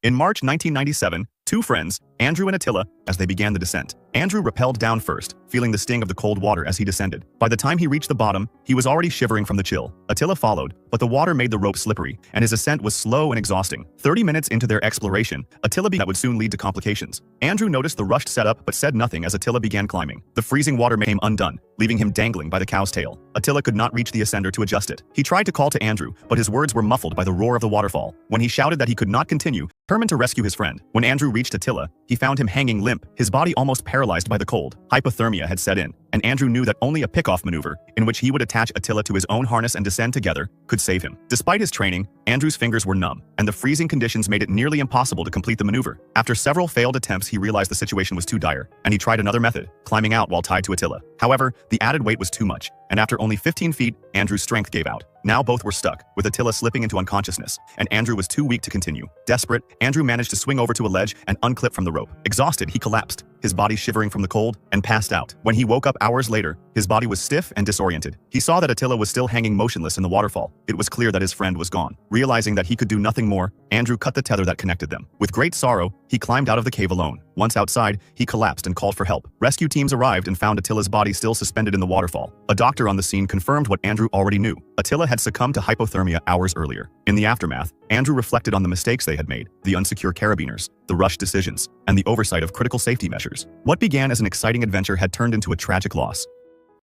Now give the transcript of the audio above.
In March 1997, two friends, Andrew and Attila, as they began the descent. Andrew rappelled down first, feeling the sting of the cold water as he descended. By the time he reached the bottom, he was already shivering from the chill. Attila followed, but the water made the rope slippery, and his ascent was slow and exhausting. 30 minutes into their exploration, Attila began that would soon lead to complications. Andrew noticed the rushed setup but said nothing as Attila began climbing. The freezing water made him undone, leaving him dangling by the cow's tail. Attila could not reach the ascender to adjust it. He tried to call to Andrew, but his words were muffled by the roar of the waterfall. When he shouted that he could not continue, determined to rescue his friend. When Andrew reached Attila, he found him hanging limp, his body almost paralyzed by the cold. Hypothermia had set in, and Andrew knew that only a pick-off maneuver, in which he would attach Attila to his own harness and descend together, could save him. Despite his training, Andrew's fingers were numb, and the freezing conditions made it nearly impossible to complete the maneuver. After several failed attempts, he realized the situation was too dire, and he tried another method, climbing out while tied to Attila. However, the added weight was too much, and after only 15 feet, Andrew's strength gave out. Now both were stuck, with Attila slipping into unconsciousness, and Andrew was too weak to continue. Desperate, Andrew managed to swing over to a ledge and unclip from the rope. Exhausted, he collapsed, his body shivering from the cold, and passed out. When he woke up hours later, his body was stiff and disoriented. He saw that Attila was still hanging motionless in the waterfall. It was clear that his friend was gone. Realizing that he could do nothing more, Andrew cut the tether that connected them. With great sorrow, he climbed out of the cave alone. Once outside, he collapsed and called for help. Rescue teams arrived and found Attila's body still suspended in the waterfall. A doctor on the scene confirmed what Andrew already knew. Attila had succumbed to hypothermia hours earlier. In the aftermath, Andrew reflected on the mistakes they had made, the unsecure carabiners, the rushed decisions, and the oversight of critical safety measures. What began as an exciting adventure had turned into a tragic loss.